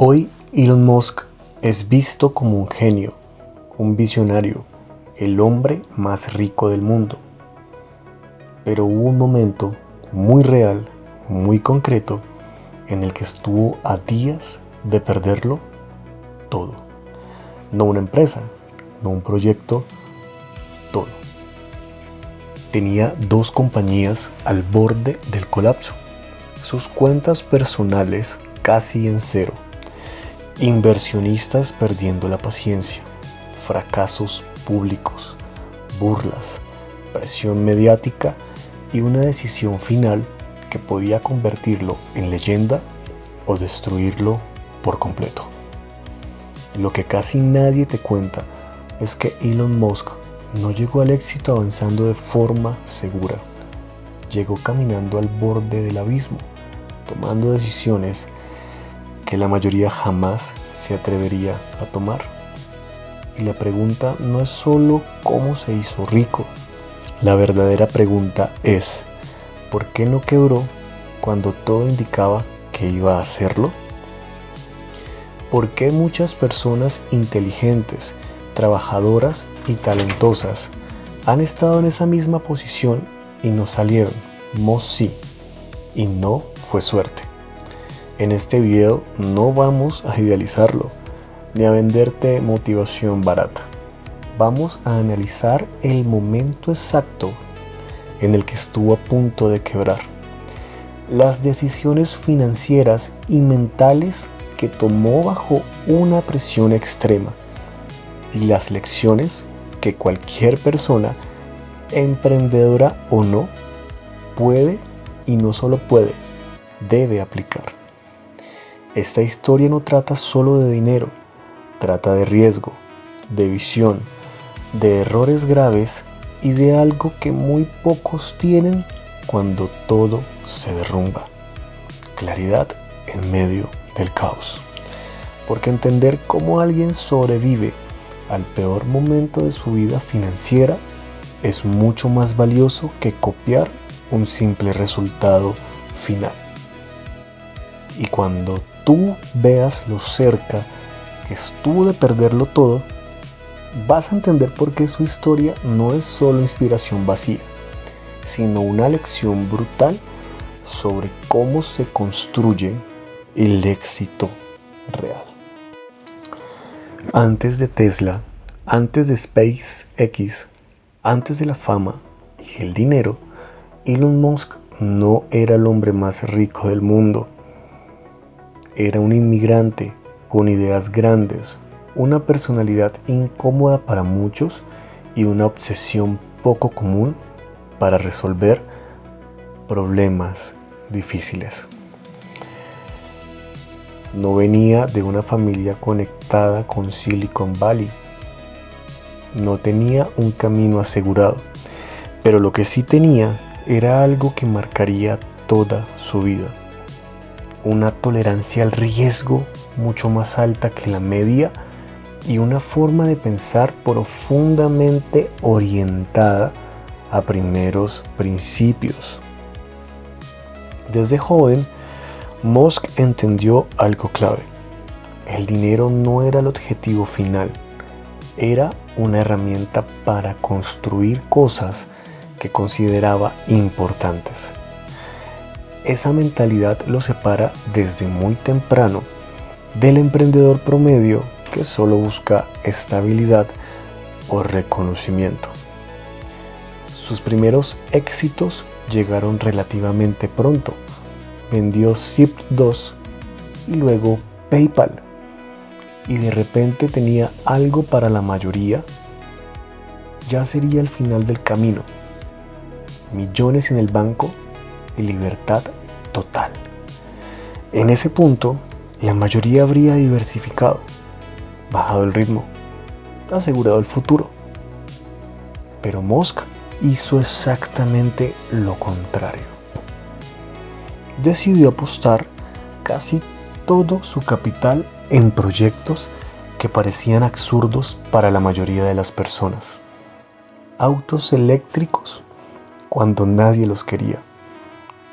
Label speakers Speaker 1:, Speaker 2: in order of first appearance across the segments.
Speaker 1: Hoy Elon Musk es visto como un genio, un visionario, el hombre más rico del mundo. Pero hubo un momento muy real, muy concreto, en el que estuvo a días de perderlo todo. No una empresa, no un proyecto, todo. Tenía 2 compañías al borde del colapso, sus cuentas personales casi en cero, inversionistas perdiendo la paciencia, fracasos públicos, burlas, presión mediática y una decisión final que podía convertirlo en leyenda o destruirlo por completo. Lo que casi nadie te cuenta es que Elon Musk no llegó al éxito avanzando de forma segura. Llegó caminando al borde del abismo, tomando decisiones que la mayoría jamás se atrevería a tomar. Y la pregunta no es solo cómo se hizo rico. La verdadera pregunta es, ¿por qué no quebró cuando todo indicaba que iba a hacerlo? ¿Por qué muchas personas inteligentes, trabajadoras y talentosas han estado en esa misma posición y no salieron? Musk sí, y no fue suerte. En este video no vamos a idealizarlo, ni a venderte motivación barata. Vamos a analizar el momento exacto en el que estuvo a punto de quebrar, las decisiones financieras y mentales que tomó bajo una presión extrema y las lecciones que cualquier persona, emprendedora o no, puede y no solo puede, debe aplicar. Esta historia no trata solo de dinero, trata de riesgo, de visión, de errores graves y de algo que muy pocos tienen cuando todo se derrumba: claridad en medio del caos. Porque entender cómo alguien sobrevive al peor momento de su vida financiera es mucho más valioso que copiar un simple resultado final. Y cuando tú veas lo cerca que estuvo de perderlo todo, vas a entender por qué su historia no es solo inspiración vacía, sino una lección brutal sobre cómo se construye el éxito real. Antes de Tesla, antes de SpaceX, antes de la fama y el dinero, Elon Musk no era el hombre más rico del mundo. Era un inmigrante con ideas grandes, una personalidad incómoda para muchos y una obsesión poco común para resolver problemas difíciles. No venía de una familia conectada con Silicon Valley. No tenía un camino asegurado, pero lo que sí tenía era algo que marcaría toda su vida: una tolerancia al riesgo mucho más alta que la media y una forma de pensar profundamente orientada a primeros principios. Desde joven, Musk entendió algo clave: el dinero no era el objetivo final, era una herramienta para construir cosas que consideraba importantes. Esa mentalidad lo separa desde muy temprano del emprendedor promedio que solo busca estabilidad o reconocimiento. Sus primeros éxitos llegaron relativamente pronto. Vendió Zip2 y luego PayPal, y de repente tenía algo para la mayoría. Ya sería el final del camino: millones en el banco y libertad total. En ese punto, la mayoría habría diversificado, bajado el ritmo, asegurado el futuro. Pero Musk hizo exactamente lo contrario. Decidió apostar casi todo su capital en proyectos que parecían absurdos para la mayoría de las personas. Autos eléctricos cuando nadie los quería,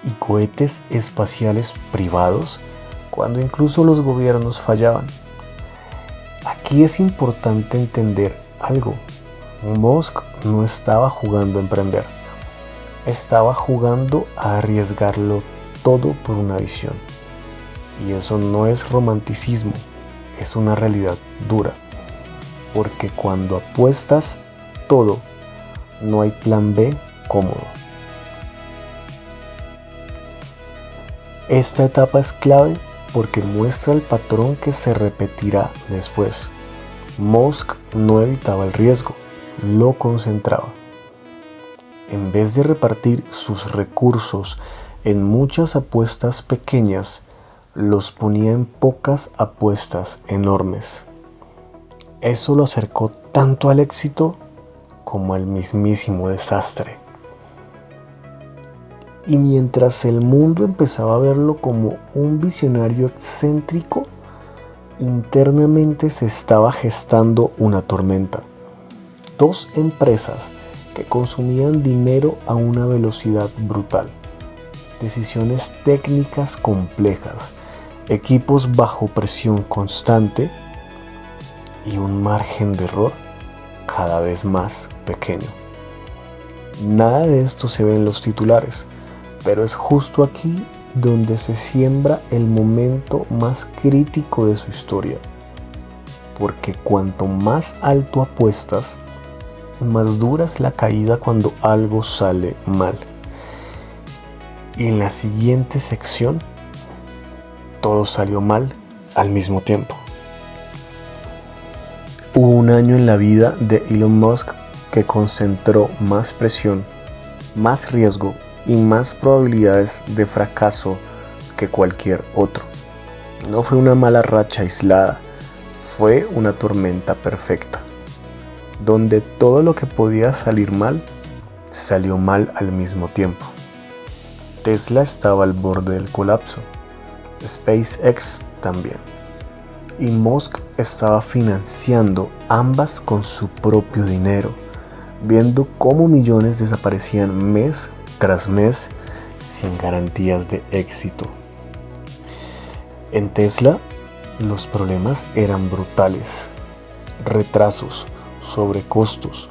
Speaker 1: y cohetes espaciales privados cuando incluso los gobiernos fallaban. Aquí es importante entender algo. Musk no estaba jugando a emprender, estaba jugando a arriesgarlo todo por una visión. Y eso no es romanticismo, es una realidad dura. Porque cuando apuestas todo, no hay plan B cómodo. Esta etapa es clave porque muestra el patrón que se repetirá después. Musk no evitaba el riesgo, lo concentraba. En vez de repartir sus recursos en muchas apuestas pequeñas, los ponía en pocas apuestas enormes. Eso lo acercó tanto al éxito como al mismísimo desastre. Y mientras el mundo empezaba a verlo como un visionario excéntrico, internamente se estaba gestando una tormenta. Dos empresas que consumían dinero a una velocidad brutal. Decisiones técnicas complejas, equipos bajo presión constante y un margen de error cada vez más pequeño. Nada de esto se ve en los titulares, pero es justo aquí donde se siembra el momento más crítico de su historia. Porque cuanto más alto apuestas, más dura es la caída cuando algo sale mal. Y en la siguiente sección, todo salió mal al mismo tiempo. Hubo un año en la vida de Elon Musk que concentró más presión, más riesgo y más probabilidades de fracaso que cualquier otro. No fue una mala racha aislada, fue una tormenta perfecta, donde todo lo que podía salir mal, salió mal al mismo tiempo. Tesla estaba al borde del colapso, SpaceX también, y Musk estaba financiando ambas con su propio dinero, viendo cómo millones desaparecían mes tras mes sin garantías de éxito. En Tesla, los problemas eran brutales: retrasos, sobrecostos,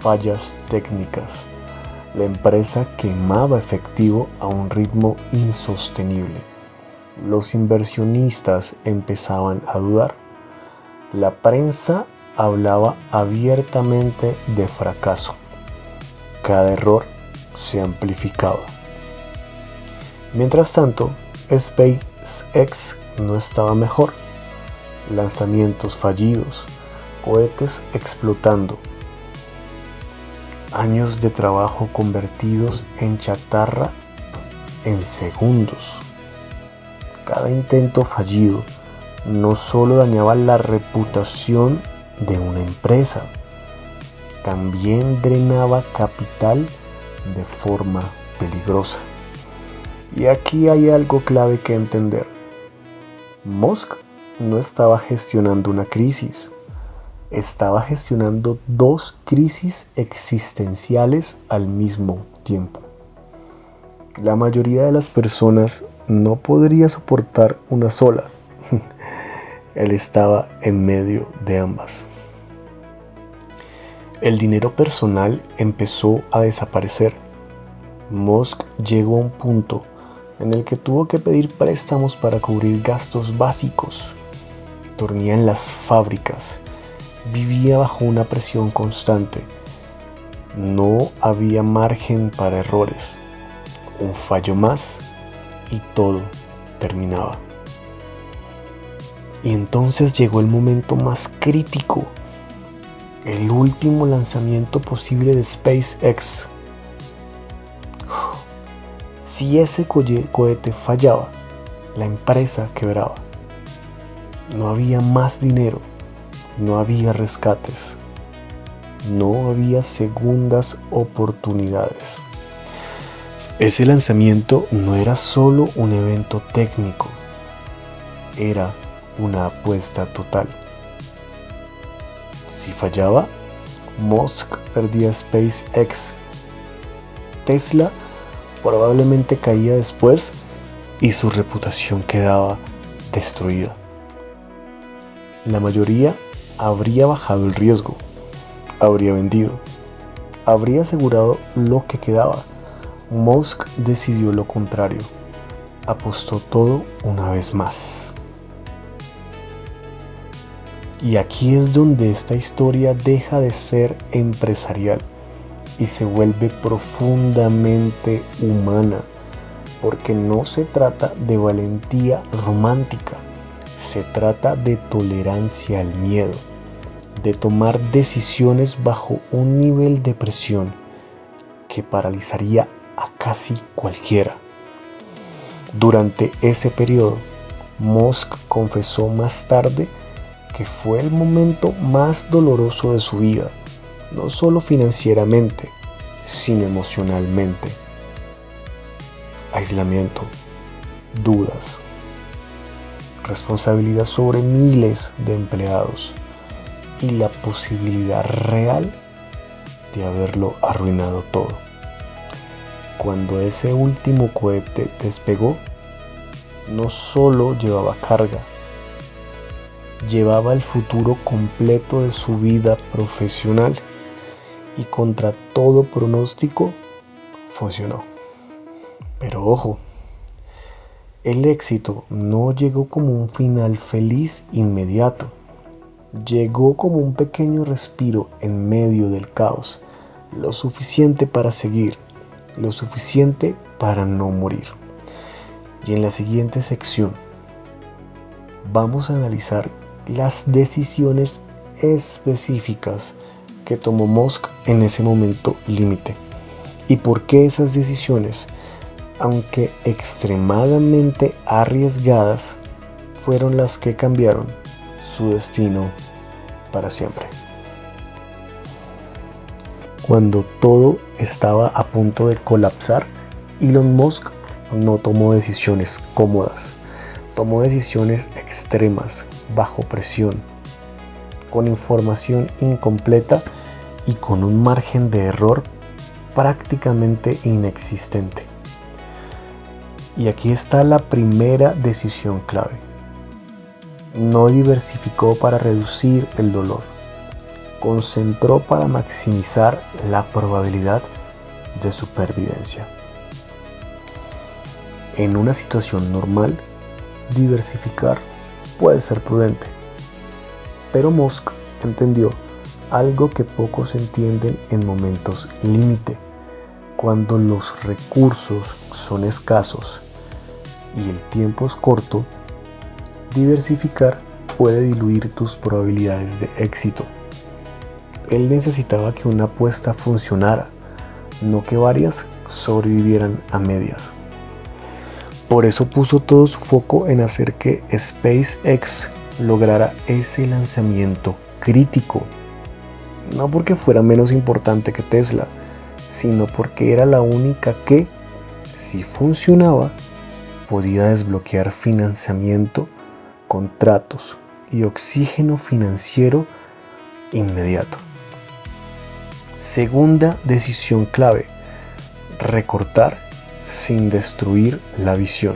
Speaker 1: fallas técnicas. La empresa quemaba efectivo a un ritmo insostenible. Los inversionistas empezaban a dudar. La prensa hablaba abiertamente de fracaso. Cada error se amplificaba. Mientras tanto, SpaceX no estaba mejor. Lanzamientos fallidos, cohetes explotando, años de trabajo convertidos en chatarra en segundos. Cada intento fallido no solo dañaba la reputación de una empresa, también drenaba capital de forma peligrosa. Y aquí hay algo clave que entender. Musk no estaba gestionando una crisis, estaba gestionando dos crisis existenciales al mismo tiempo. La mayoría de las personas no podría soportar una sola. Él estaba en medio de ambas. El dinero personal empezó a desaparecer. Musk llegó a un punto en el que tuvo que pedir préstamos para cubrir gastos básicos. Dormía en las fábricas, vivía bajo una presión constante. No había margen para errores. Un fallo más y todo terminaba. Y entonces llegó el momento más crítico, el último lanzamiento posible de SpaceX. Si ese cohete fallaba, la empresa quebraba. No había más dinero, no había rescates, no había segundas oportunidades. Ese lanzamiento no era solo un evento técnico, era una apuesta total. Si fallaba, Musk perdía SpaceX. Tesla probablemente caía después y su reputación quedaba destruida. La mayoría habría bajado el riesgo, habría vendido, habría asegurado lo que quedaba. Musk decidió lo contrario, apostó todo una vez más. Y aquí es donde esta historia deja de ser empresarial y se vuelve profundamente humana, porque no se trata de valentía romántica, se trata de tolerancia al miedo, de tomar decisiones bajo un nivel de presión que paralizaría a casi cualquiera. Durante ese periodo, Musk confesó más tarde que fue el momento más doloroso de su vida, no solo financieramente, sino emocionalmente. Aislamiento, dudas, responsabilidad sobre miles de empleados y la posibilidad real de haberlo arruinado todo. Cuando ese último cohete despegó, no solo llevaba carga, llevaba el futuro completo de su vida profesional y contra todo pronóstico funcionó. Pero ojo, el éxito no llegó como un final feliz inmediato, llegó como un pequeño respiro en medio del caos, lo suficiente para seguir, lo suficiente para no morir. Y en la siguiente sección vamos a analizar las decisiones específicas que tomó Musk en ese momento límite y por qué esas decisiones, aunque extremadamente arriesgadas, fueron las que cambiaron su destino para siempre. Cuando todo estaba a punto de colapsar, Elon Musk no tomó decisiones cómodas, tomó decisiones extremas, bajo presión, con información incompleta y con un margen de error prácticamente inexistente. Y aquí está la primera decisión clave. No diversificó para reducir el dolor, concentró para maximizar la probabilidad de supervivencia. En una situación normal, diversificar puede ser prudente, pero Musk entendió algo que pocos entienden en momentos límite. Cuando los recursos son escasos y el tiempo es corto, diversificar puede diluir tus probabilidades de éxito. Él necesitaba que una apuesta funcionara, no que varias sobrevivieran a medias. Por eso puso todo su foco en hacer que SpaceX lograra ese lanzamiento crítico. No porque fuera menos importante que Tesla, sino porque era la única que, si funcionaba, podía desbloquear financiamiento, contratos y oxígeno financiero inmediato. Segunda decisión clave: recortar sin destruir la visión.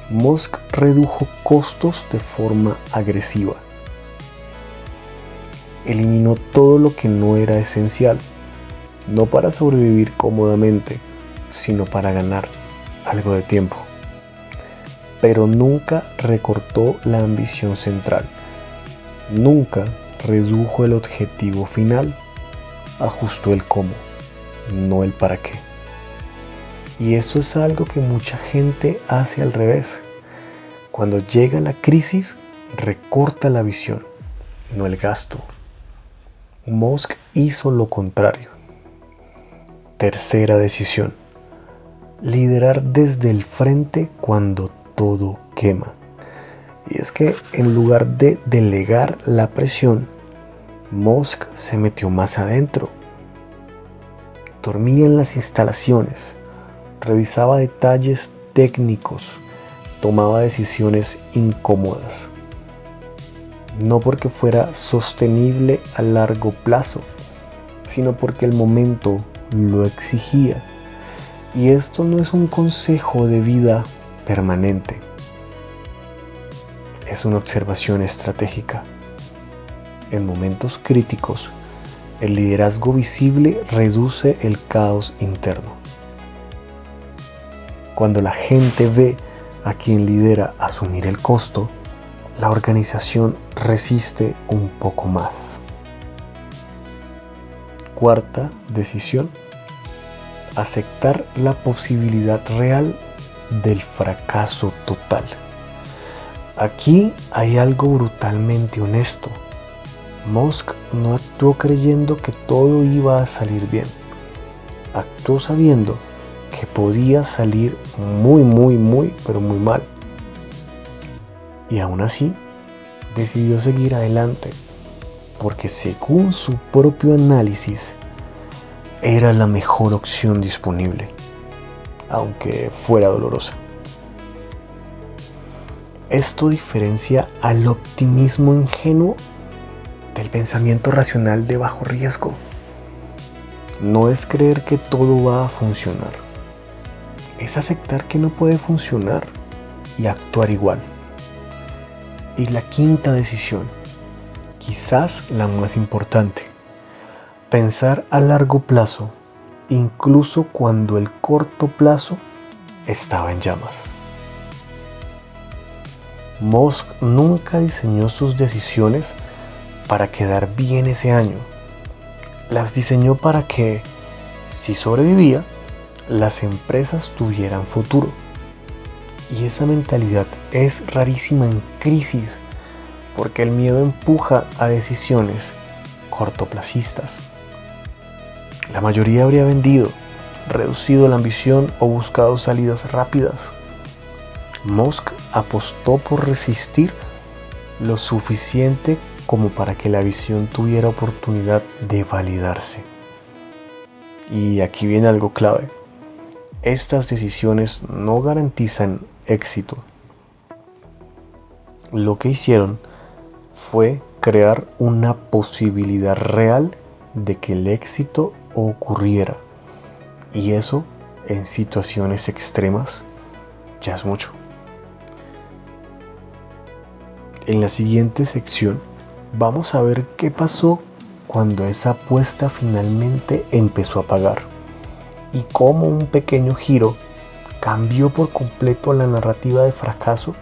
Speaker 1: Musk redujo costos de forma agresiva. Eliminó todo lo que no era esencial, no para sobrevivir cómodamente, sino para ganar algo de tiempo. Pero nunca recortó la ambición central, nunca redujo el objetivo final, ajustó el cómo, no el para qué. Y eso es algo que mucha gente hace al revés. Cuando llega la crisis, recorta la visión, no el gasto. Musk hizo lo contrario. Tercera decisión: liderar desde el frente cuando todo quema. Y es que en lugar de delegar la presión, Musk se metió más adentro. Dormía en las instalaciones, revisaba detalles técnicos, tomaba decisiones incómodas. No porque fuera sostenible a largo plazo, sino porque el momento lo exigía. Y esto no es un consejo de vida permanente. es una observación estratégica. En momentos críticos, el liderazgo visible reduce el caos interno. Cuando la gente ve a quien lidera asumir el costo, la organización resiste un poco más. Cuarta decisión: aceptar la posibilidad real del fracaso total. Aquí hay algo brutalmente honesto. Musk no actuó creyendo que todo iba a salir bien. Actuó sabiendo que podía salir pero muy mal. Y aún así, decidió seguir adelante, porque según su propio análisis, era la mejor opción disponible, aunque fuera dolorosa. Esto diferencia al optimismo ingenuo del pensamiento racional de bajo riesgo. No es creer que todo va a funcionar, es aceptar que no puede funcionar y actuar igual. Y la quinta decisión, quizás la más importante: pensar a largo plazo, incluso cuando el corto plazo estaba en llamas. Musk nunca diseñó sus decisiones para quedar bien ese año. Las diseñó para que, si sobrevivía, las empresas tuvieran futuro. Y esa mentalidad es rarísima en crisis, porque el miedo empuja a decisiones cortoplacistas. La mayoría habría vendido, reducido la ambición o buscado salidas rápidas. Musk apostó por resistir lo suficiente como para que la visión tuviera oportunidad de validarse. Y aquí viene algo clave: estas decisiones no garantizan éxito. Lo que hicieron fue crear una posibilidad real de que el éxito ocurriera. Y eso, en situaciones extremas, ya es mucho. En la siguiente sección vamos a ver qué pasó cuando esa apuesta finalmente empezó a pagar, y cómo un pequeño giro cambió por completo la narrativa de fracaso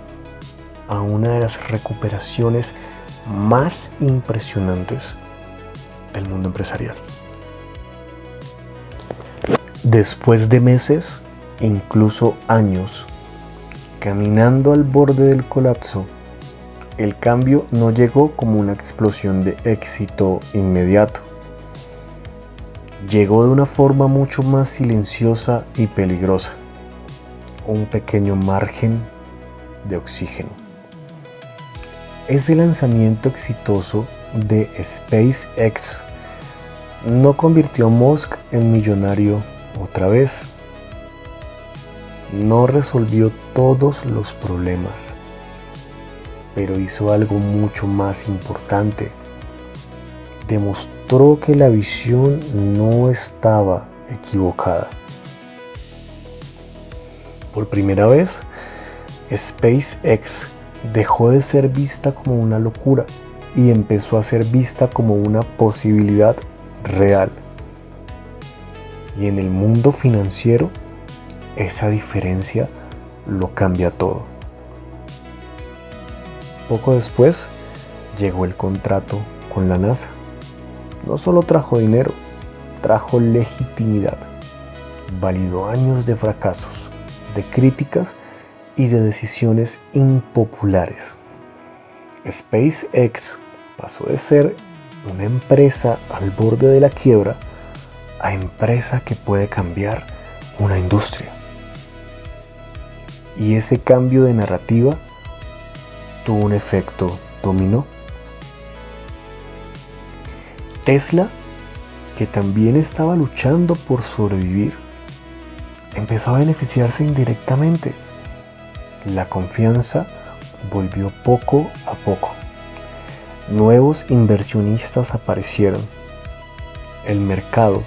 Speaker 1: a una de las recuperaciones más impresionantes del mundo empresarial. Después de meses, incluso años, caminando al borde del colapso, el cambio no llegó como una explosión de éxito inmediato. Llegó de una forma mucho más silenciosa y peligrosa: un pequeño margen de oxígeno. Ese lanzamiento exitoso de SpaceX no convirtió a Musk en millonario otra vez. No resolvió todos los problemas, pero hizo algo mucho más importante. Demostró que la visión no estaba equivocada. Por primera vez, SpaceX dejó de ser vista como una locura y empezó a ser vista como una posibilidad real. Y en el mundo financiero, esa diferencia lo cambia todo. Poco después, llegó el contrato con la NASA. No solo trajo dinero, trajo legitimidad. Validó años de fracasos, de críticas y de decisiones impopulares. SpaceX pasó de ser una empresa al borde de la quiebra a empresa que puede cambiar una industria. Y ese cambio de narrativa tuvo un efecto dominó. Tesla, que también estaba luchando por sobrevivir, empezó a beneficiarse indirectamente. La confianza volvió poco a poco. Nuevos inversionistas aparecieron. El mercado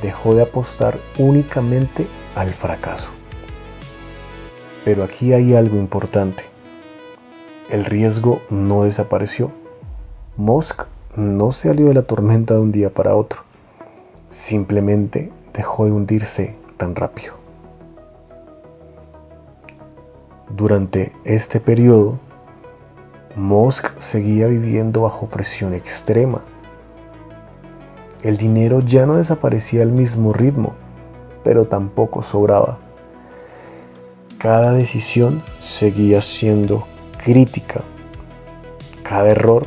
Speaker 1: dejó de apostar únicamente al fracaso. Pero aquí hay algo importante. El riesgo no desapareció. Musk no salió de la tormenta de un día para otro. Simplemente dejó de hundirse tan rápido. Durante este periodo, Musk seguía viviendo bajo presión extrema. El dinero ya no desaparecía al mismo ritmo, pero tampoco sobraba. Cada decisión seguía siendo crítica. Cada error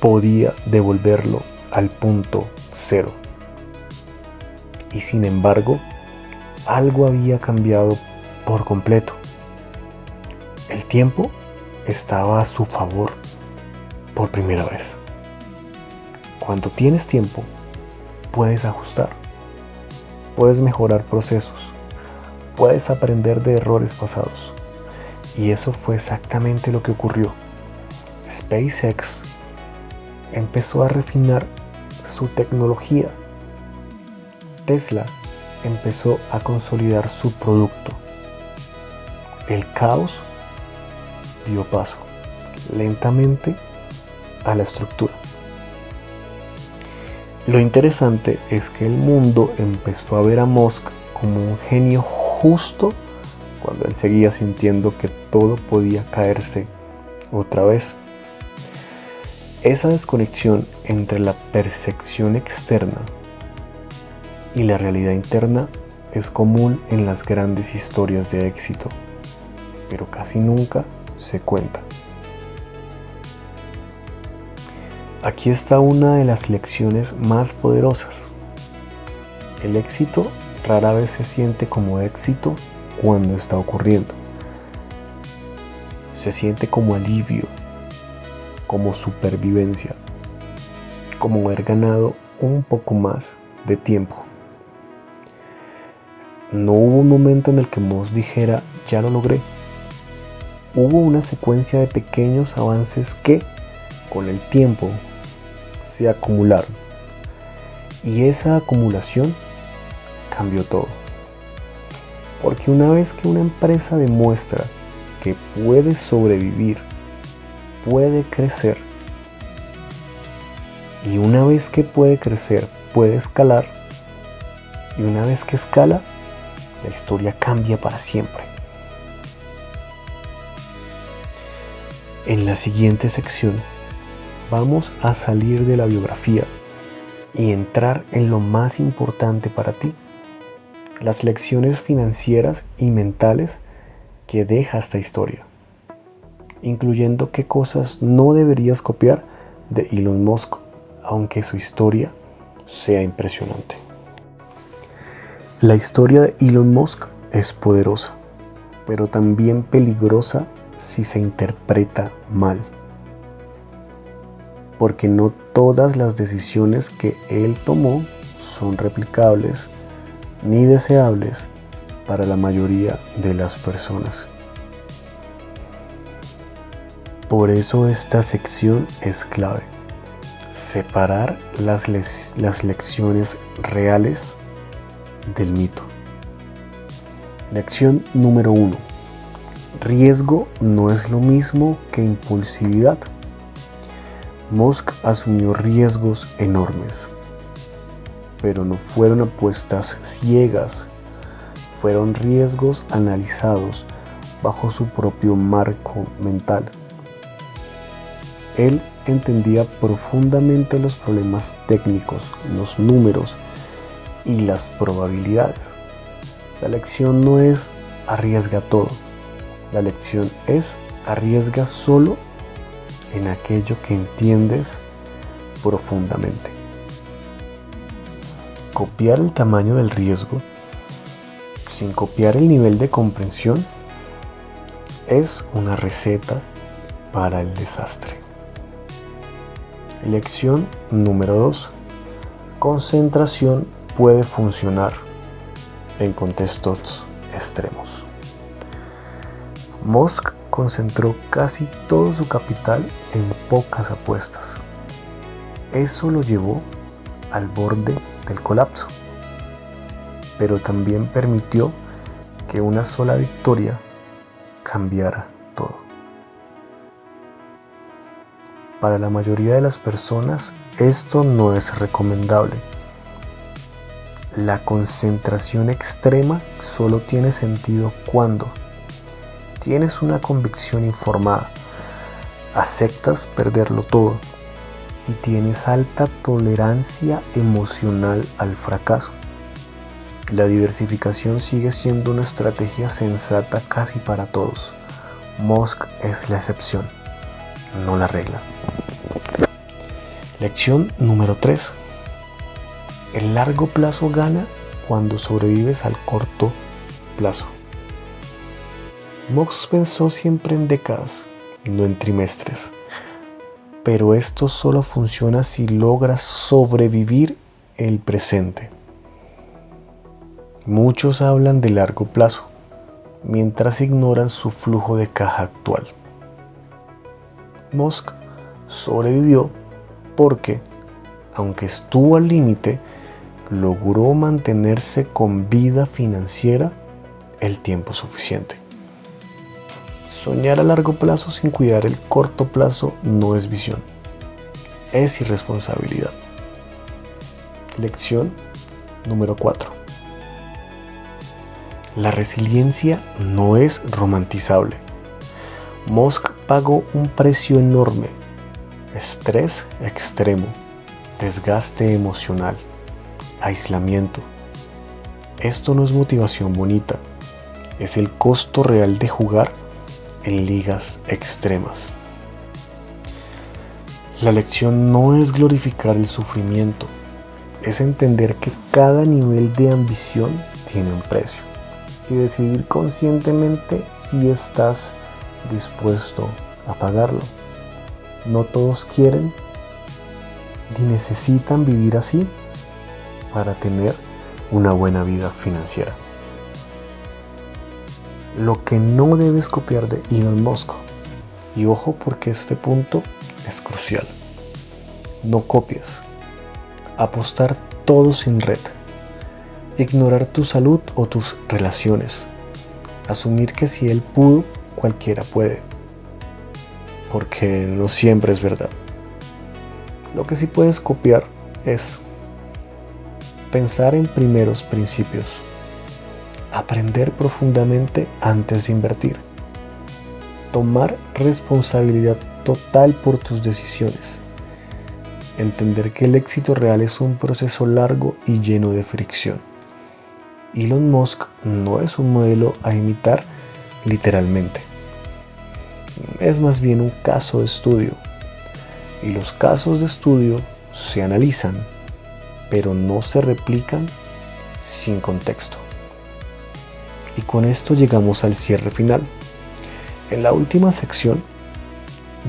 Speaker 1: podía devolverlo al punto cero. Y sin embargo, algo había cambiado por completo. El tiempo estaba a su favor por primera vez. Cuando tienes tiempo, puedes ajustar, puedes mejorar procesos, puedes aprender de errores pasados. Y eso fue exactamente lo que ocurrió. SpaceX empezó a refinar su tecnología. Tesla empezó a consolidar su producto. El caos dio paso lentamente a la estructura. Lo interesante es que el mundo empezó a ver a Musk como un genio justo cuando él seguía sintiendo que todo podía caerse otra vez. Esa desconexión entre la percepción externa y la realidad interna es común en las grandes historias de éxito, pero casi nunca se cuenta. Aquí está una de las lecciones más poderosas. El éxito rara vez se siente como éxito cuando está ocurriendo. Se siente como alivio, como supervivencia, como haber ganado un poco más de tiempo. No hubo un momento en el que Musk dijera, ya lo logré. Hubo una secuencia de pequeños avances que, con el tiempo, se acumularon. Y esa acumulación cambió todo. Porque una vez que una empresa demuestra que puede sobrevivir, puede crecer, y una vez que puede crecer, puede escalar, y una vez que escala, la historia cambia para siempre. En la siguiente sección vamos a salir de la biografía y entrar en lo más importante para ti, las lecciones financieras y mentales que deja esta historia, incluyendo qué cosas no deberías copiar de Elon Musk, aunque su historia sea impresionante. La historia de Elon Musk es poderosa, pero también peligrosa si se interpreta mal. Porque no todas las decisiones que él tomó son replicables ni deseables para la mayoría de las personas. Por eso esta sección es clave. Separar las lecciones reales del mito. Lección número 1. Riesgo no es lo mismo que impulsividad. Musk asumió riesgos enormes, pero no fueron apuestas ciegas, fueron riesgos analizados bajo su propio marco mental. Él entendía profundamente los problemas técnicos, los números y las probabilidades. La lección no es arriesga todo, la lección es arriesga solo en aquello que entiendes profundamente. Copiar el tamaño del riesgo sin copiar el nivel de comprensión es una receta para el desastre. Lección número 2. Concentración puede funcionar en contextos extremos. Musk concentró casi todo su capital en pocas apuestas. Eso lo llevó al borde del colapso, pero también permitió que una sola victoria cambiara todo. para la mayoría de las personas esto no es recomendable. La concentración extrema solo tiene sentido cuando tienes una convicción informada, aceptas perderlo todo y tienes alta tolerancia emocional al fracaso. La diversificación sigue siendo una estrategia sensata casi para todos. Musk es la excepción, no la regla. Lección número 3. El largo plazo gana cuando sobrevives al corto plazo. Musk pensó siempre en décadas, no en trimestres. Pero esto solo funciona si logras sobrevivir el presente. Muchos hablan de largo plazo, mientras ignoran su flujo de caja actual. Musk sobrevivió porque, aunque estuvo al límite, logró mantenerse con vida financiera el tiempo suficiente. Soñar a largo plazo sin cuidar el corto plazo no es visión, es irresponsabilidad. Lección número 4. La resiliencia no es romantizable. Musk pagó un precio enorme: estrés extremo, desgaste emocional, aislamiento. Esto no es motivación bonita, es el costo real de jugar en ligas extremas. La lección no es glorificar el sufrimiento, es entender que cada nivel de ambición tiene un precio y decidir conscientemente si estás dispuesto a pagarlo. No todos quieren ni necesitan vivir así para tener una buena vida financiera. Lo que no debes copiar de Elon Musk, y ojo porque este punto es crucial, no copies, apostar todo sin red, ignorar tu salud o tus relaciones, asumir que si él pudo, cualquiera puede, porque no siempre es verdad. Lo que sí puedes copiar es pensar en primeros principios, aprender profundamente antes de invertir, tomar responsabilidad total por tus decisiones, entender que el éxito real es un proceso largo y lleno de fricción. Elon Musk no es un modelo a imitar literalmente, es más bien un caso de estudio, y los casos de estudio se analizan, pero no se replican sin contexto. Y con esto llegamos al cierre final. En la última sección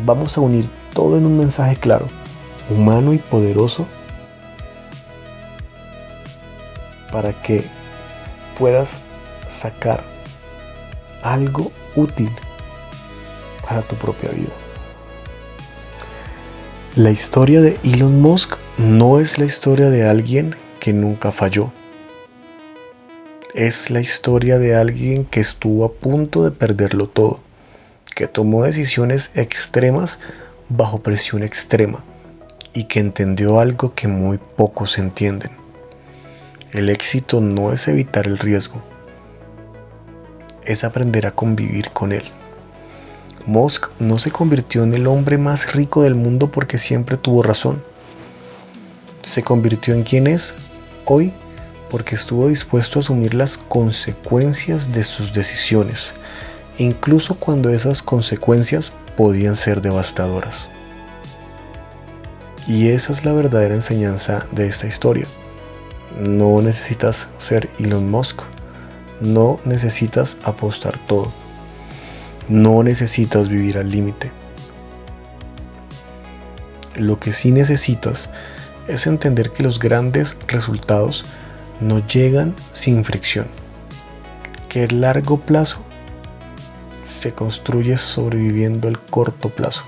Speaker 1: vamos a unir todo en un mensaje claro, humano y poderoso, para que puedas sacar algo útil para tu propia vida. La historia de Elon Musk no es la historia de alguien que nunca falló. Es la historia de alguien que estuvo a punto de perderlo todo, que tomó decisiones extremas bajo presión extrema y que entendió algo que muy pocos entienden. El éxito no es evitar el riesgo, es aprender a convivir con él. Musk no se convirtió en el hombre más rico del mundo porque siempre tuvo razón. Se convirtió en quien es hoy porque estuvo dispuesto a asumir las consecuencias de sus decisiones, incluso cuando esas consecuencias podían ser devastadoras. Y esa es la verdadera enseñanza de esta historia. No necesitas ser Elon Musk, no necesitas apostar todo, no necesitas vivir al límite. Lo que sí necesitas es entender que los grandes resultados no llegan sin fricción, que el largo plazo se construye sobreviviendo el corto plazo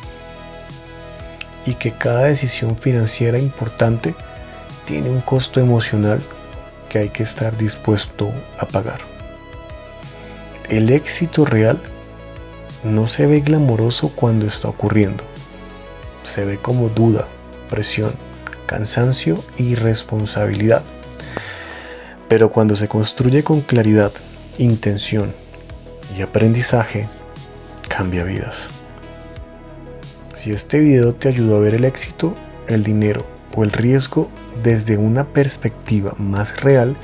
Speaker 1: y que cada decisión financiera importante tiene un costo emocional que hay que estar dispuesto a pagar. El éxito real no se ve glamoroso cuando está ocurriendo, se ve como duda, presión, cansancio y responsabilidad. Pero cuando se construye con claridad, intención y aprendizaje, cambia vidas. Si este video te ayudó a ver el éxito, el dinero o el riesgo desde una perspectiva más real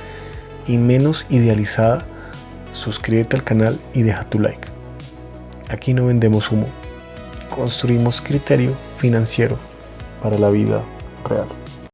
Speaker 1: y menos idealizada, suscríbete al canal y deja tu like. Aquí no vendemos humo, construimos criterio financiero para la vida real.